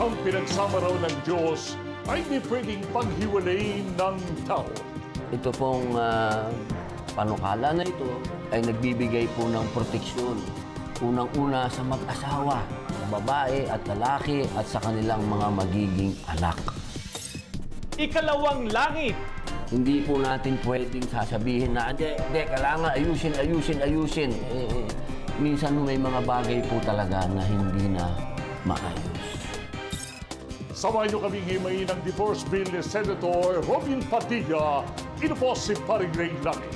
Ang pinagsama raw ng Diyos ay di pwedeng paghiwalayin ng tao. Ito pong panukala na ito ay nagbibigay po ng proteksyon. Unang-una sa mag-asawa, sa babae at lalaki at sa kanilang mga magiging anak. Ikalawang langit. Hindi po natin pwedeng sasabihin na, hindi, kailangan ayusin. Minsan may mga bagay po talaga na hindi na maayos. Samahan niyo kaming himayin ng divorce bill ni Senator Robin Padilla. Ito po si Paring Ray Langit.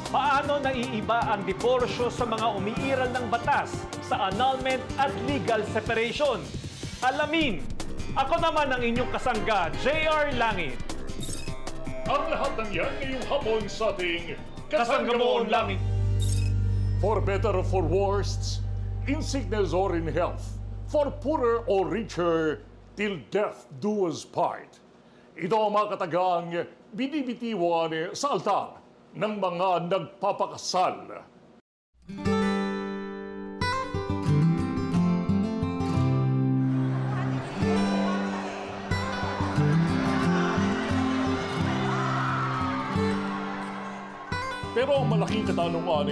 Paano naiiba ang diporsyo sa mga umiiral ng batas sa annulment at legal separation? Alamin! Ako naman ang inyong kasangga, J.R. Langit. Ang lahat ng yan ngayong hapon sa ating Kasangga mo ang langit. For better or for worse, in sickness or in health, for poorer or richer, till death do us part. Ito ang mga katagang binibitiwan sa altar ng mga nagpapakasal. Pero ang malaking katanungan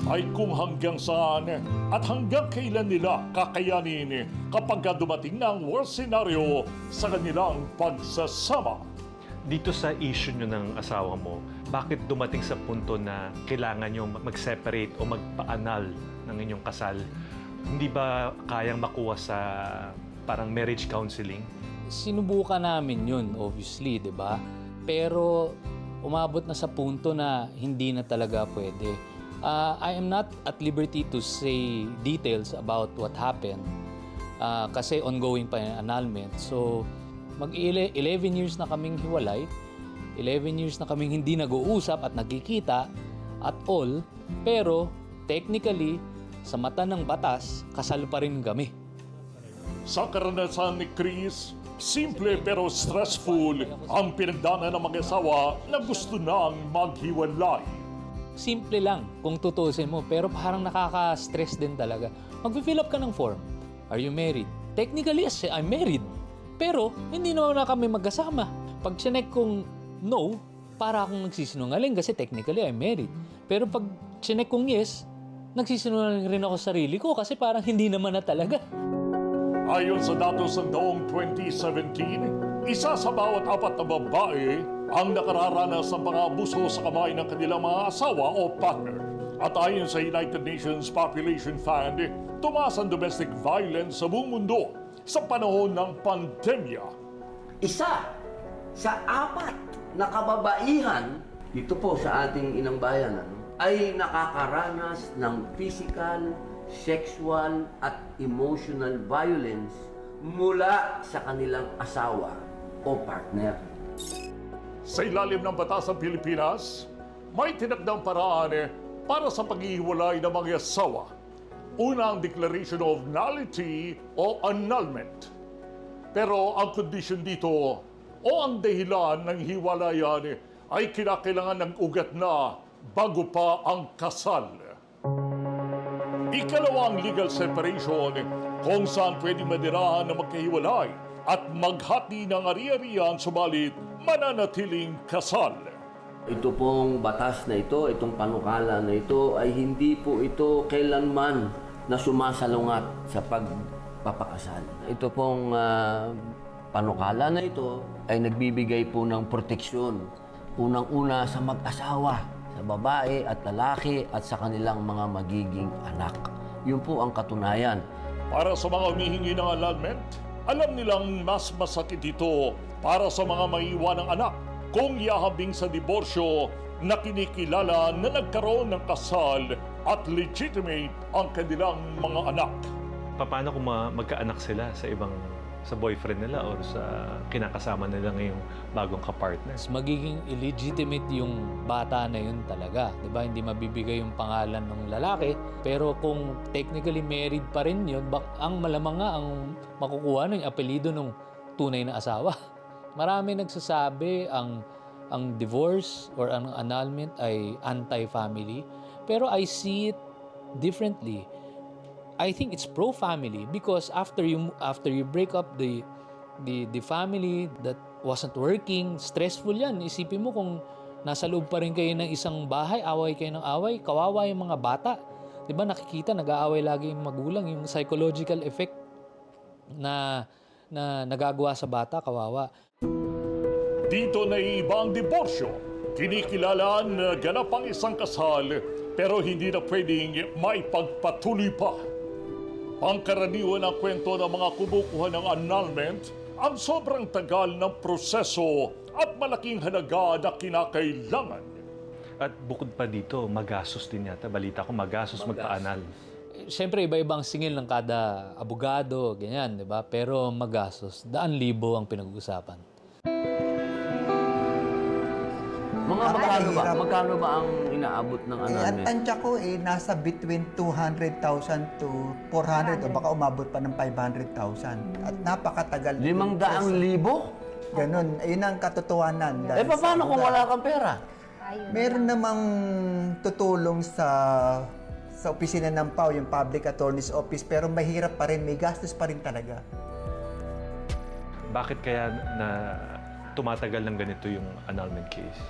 ay kung hanggang saan at hanggang kailan nila kakayanin kapag dumating na ang worst scenario sa kanilang pagsasama. Dito sa issue nyo ng asawa mo, bakit dumating sa punto na kailangan nyo mag-separate o magpa-annul ng inyong kasal? Hindi ba kayang makuha sa parang marriage counseling? Sinubukan namin yun, obviously, di ba? Pero umabot na sa punto na hindi na talaga pwede. I am not at liberty to say details about what happened kasi ongoing pa yung annulment. So, mag-11 years na kaming hiwalay, 11 years na kaming hindi nag-uusap at nagkikita at all, pero technically, sa mata ng batas, kasal pa rin kami. Sa karanasan ni Chris, simple pero stressful ang pinagdaanan ng mag-asawa na gusto nang maghiwalay. Simple lang kung tutusin mo, pero parang nakaka-stress din talaga. Mag-fill up ka ng form. Are you married? Technically, yes, I'm married. Pero hindi naman na kami magkasama. Pag chinek kong no, para akong nagsisinungaling kasi technically I'm married. Pero pag chinek kong yes, nagsisinungaling rin ako sa sarili ko kasi parang hindi naman na talaga. Ayon sa datos ng taong 2017, isa sa bawat 4 na babae ang nakararanas ng mga abuso sa kamay ng kanilang mga asawa o partner. At ayon sa United Nations Population Fund, tumaas ang domestic violence sa buong mundo sa panahon ng pandemya. Isa sa 4 na kababaihan dito po sa ating inang bayan ay nakakaranas ng physical, sexual at emotional violence mula sa kanilang asawa o partner. Sa ilalim ng batas ng Pilipinas, may tinakdang paraan para sa paghihiwalay ng mga asawa. Una ang declaration of nullity o annulment. Pero ang kondisyon dito o ang dahilan ng hiwalayan ay kinakailangan ng ugat na bago pa ang kasal. Ikalawang legal separation kung saan pwedeng madirahan na magkahiwalay at maghati ng ari-arian subalit mananatiling kasal. Ito pong batas na ito, itong panukala na ito ay hindi po ito kailanman na sumasalungat sa pagpapakasal. Ito pong panukala na ito ay nagbibigay po ng proteksyon. Unang-una sa mag-asawa, sa babae at lalaki at sa kanilang mga magiging anak. Yun po ang katunayan. Para sa mga humihingi ng annulment, alam nilang mas masakit ito para sa mga maiiwanang anak kung iahambing sa diborsyo na kinikilala na nagkaroon ng kasal at legitimate ang kanilang mga anak. Paano kung magkaanak sila sa boyfriend nila or sa kinakasama nila ngayong bagong kapartner? Magiging illegitimate yung bata na yun talaga. Diba? Hindi mabibigay yung pangalan ng lalaki. Pero kung technically married pa rin yun, ang malamang nga ang makukuha ng apelido ng tunay na asawa. Marami nagsasabi ang divorce or ang annulment ay anti-family. Pero I see it differently. I think it's pro-family because after you break up the family that wasn't working, stressful yan. Isipin mo kung nasa loob pa rin kayo ng isang bahay, away kayo ng away, kawawa yung mga bata. Diba nakikita, nag-aaway lagi yung magulang, yung psychological effect na nagagawa sa bata, kawawa. Dito na iba ang diborsyo. Kinikilalaan na ganap ang isang kasal pero hindi na pwedeng maipagpatuloy pa. Pangkaraniwan ang kwento ng mga kumukuha ng annulment ang sobrang tagal ng proseso at malaking halaga na kinakailangan. At bukod pa dito, magastos din yata. Balita ko, magastos magpa-anal. Siyempre, iba-ibang singil ng kada abogado, ganyan, di ba? Pero magastos. 100,000 ang pinag-uusapan. Magkano ba ang inaabot ng Ang annulment? tansya ko nasa between 200,000 to 400 o baka umabot pa ng 500,000. At napakatagal. 500,000? Ganun. Yun ang katotohanan. Paano kung wala kang pera? Meron namang tutulong sa opisina ng PAO, yung Public Attorney's Office, pero mahirap pa rin, may gastos pa rin talaga. Bakit kaya na tumatagal ng ganito yung annulment case?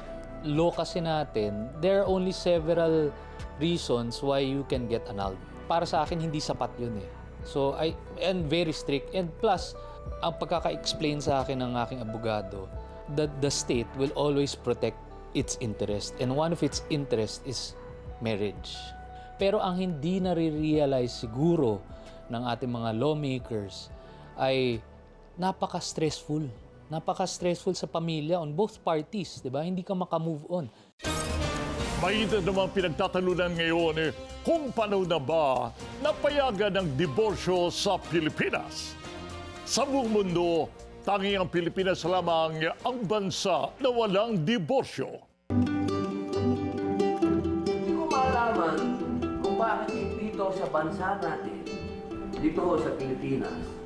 Law kasi natin, there are only several reasons why you can get annulled. Para sa akin, hindi sapat yun eh. So, and very strict. And plus, ang pagkaka-explain sa akin ng aking abogado, that the state will always protect its interest. And one of its interest is marriage. Pero ang hindi nare-realize siguro ng ating mga lawmakers ay napaka-stressful. Napaka-stressful sa pamilya on both parties, di ba? Hindi ka makamove on. May namang pinagtatalunan ngayon kung paano na ba napayagan ng diborsyo sa Pilipinas. Sa buong mundo, tanging ang Pilipinas lamang ang bansa na walang diborsyo. Hindi ko malaman kung bakit dito sa bansa natin, dito sa Pilipinas,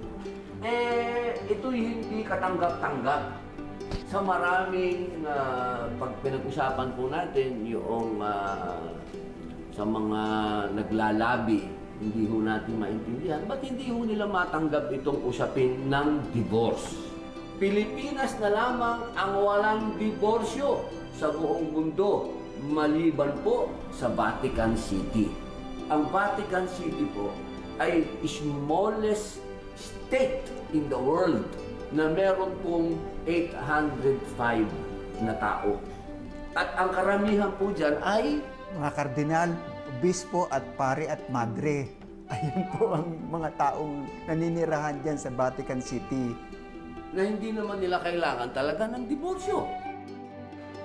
ito'y hindi katanggap-tanggap. Sa maraming pag pinag-usapan po natin yung sa mga naglalabi, hindi ho natin maintindihan, ba't hindi ho nila matanggap itong usapin ng divorce? Pilipinas na lamang ang walang diborsyo sa buong mundo, maliban po sa Vatican City. Ang Vatican City po ay smallest state in the world na meron pong 805 na tao. At ang karamihan po dyan ay Mga kardinal, obispo at pare at madre. Ayun po ang mga taong naninirahan dyan sa Vatican City. na hindi naman nila kailangan talaga ng diborsyo.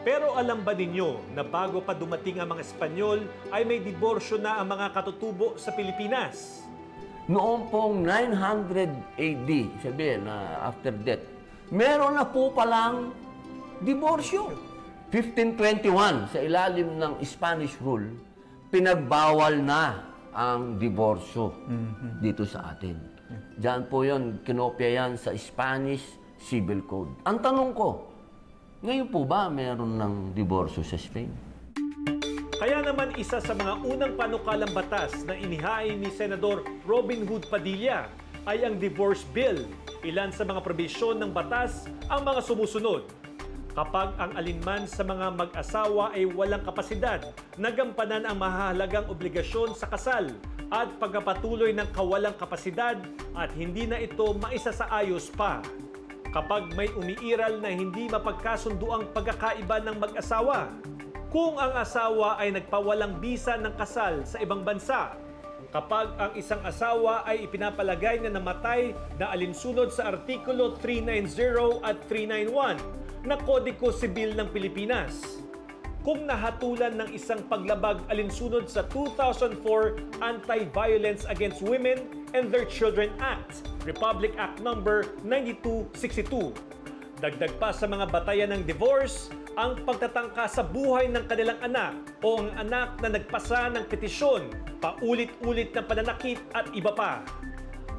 Pero alam ba ninyo na bago pa dumating ang mga Espanyol ay may diborsyo na ang mga katutubo sa Pilipinas? Noong pong 900 AD, sabihin na after death, meron na po palang diborsyo. 1521, sa ilalim ng Spanish rule, pinagbawal na ang diborsyo dito sa atin. Diyan po yun, kinopya yan sa Spanish Civil Code. Ang tanong ko, ngayon po ba meron ng diborsyo sa Spain? Kaya naman isa sa mga unang panukalang batas na inihain ni Senador Robin Hood Padilla ay ang Divorce Bill. Ilan sa mga probisyon ng batas ang mga sumusunod. Kapag ang alinman sa mga mag-asawa ay walang kapasidad na gampanan ang mahalagang obligasyon sa kasal at pagpapatuloy ng kawalang kapasidad at hindi na ito maisasaayos pa. Kapag may umiiral na hindi mapagkasundo ang pagkakaiba ng mag-asawa, kung ang asawa ay nagpawalang bisa ng kasal sa ibang bansa, kapag ang isang asawa ay ipinapalagay na namatay na alinsunod sa Artikulo 390 at 391 na Kodiko Sibil ng Pilipinas, kung nahatulan ng isang paglabag alinsunod sa 2004 Anti-Violence Against Women and Their Children Act, Republic Act No. 9262. Dagdag pa sa mga batayan ng divorce, ang pagtatangka sa buhay ng kanilang anak o ang anak na nagpasa ng petisyon, paulit-ulit na pananakit at iba pa.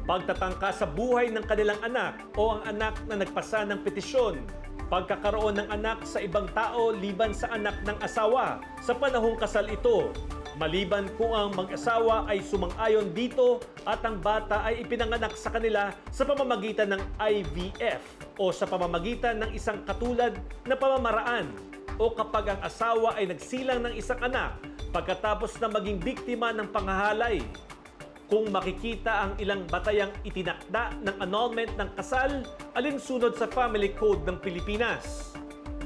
Pagtatangka sa buhay ng kanilang anak o ang anak na nagpasa ng petisyon, pagkakaroon ng anak sa ibang tao liban sa anak ng asawa sa panahong kasal ito, Maliban kung ang mag-asawa ay sumang-ayon dito at ang bata ay ipinanganak sa kanila sa pamamagitan ng IVF o sa pamamagitan ng isang katulad na pamamaraan o kapag ang asawa ay nagsilang ng isang anak pagkatapos na maging biktima ng panghahalay. Kung makikita ang ilang batayang itinakda ng annulment ng kasal alinsunod sa Family Code ng Pilipinas.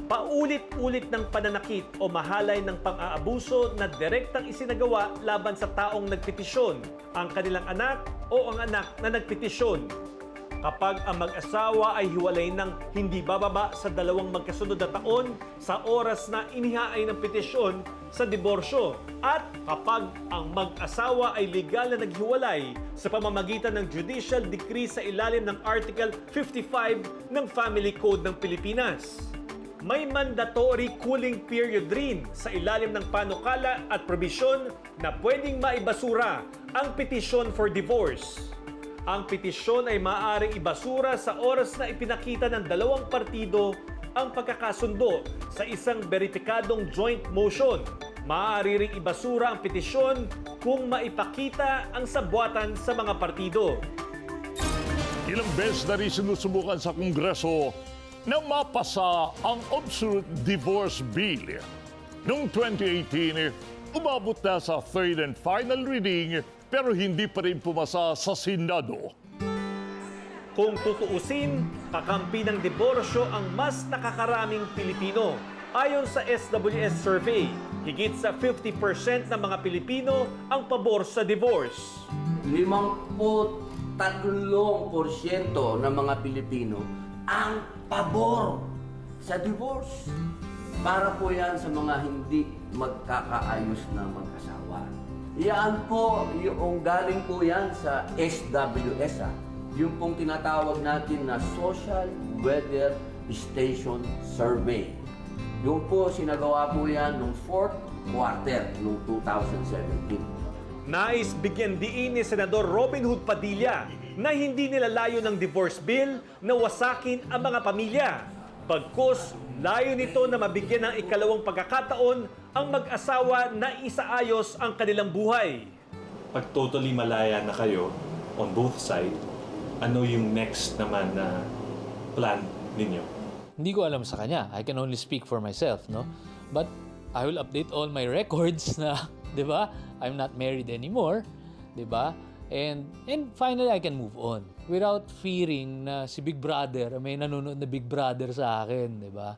Paulit-ulit ng pananakit o mahalay ng pang-aabuso na direktang isinagawa laban sa taong nagpetisyon, ang kanilang anak o ang anak na nagpetisyon. Kapag ang mag-asawa ay hiwalay ng hindi bababa sa 2 magkasunod na taon sa oras na inihaay ng petisyon sa diborsyo at kapag ang mag-asawa ay legal na naghiwalay sa pamamagitan ng judicial decree sa ilalim ng Article 55 ng Family Code ng Pilipinas. May mandatory cooling period rin sa ilalim ng panukala at probisyon na pwedeng maibasura ang petisyon for divorce. Ang petisyon ay maaaring ibasura sa oras na ipinakita ng 2 partido ang pagkakasundo sa isang beripikadong joint motion. Maaari ring ibasura ang petisyon kung maipakita ang sabwatan sa mga partido. Ilang beses na rin sinusubukan sa Kongreso na mapasa ang Absolute Divorce Bill. Noong 2018, umabot na sa third and final reading pero hindi pa rin pumasa sa Senado. Kung tutuusin, kakampi ng diborsyo ang mas nakakaraming Pilipino. Ayon sa SWS survey, higit sa 50% ng mga Pilipino ang pabor sa divorce. 53% ng mga Pilipino ang pabor sa divorce. Para po yan sa mga hindi magkakaayos na mag-asawa. Yan po, yung galing po yan sa SWS, yung pong tinatawag natin na Social Weather Station Survey. Yung po, sinagawa po yan noong 4th quarter noong 2017. Nais bigyan diin ni Senador Robin Hood Padilla na hindi nilalayo ng divorce bill na wasakin ang mga pamilya. Pagkus, layo nito na mabigyan ng ikalawang pagkakataon ang mag-asawa na isaayos ang kanilang buhay. Pag totally malaya na kayo on both sides, ano yung next naman na plan ninyo? Hindi ko alam sa kanya. I can only speak for myself, no? But I will update all my records na, 'di ba? I'm not married anymore, 'di ba? And finally I can move on without fearing na si Big Brother, may nanonood na Big Brother sa akin, 'di ba?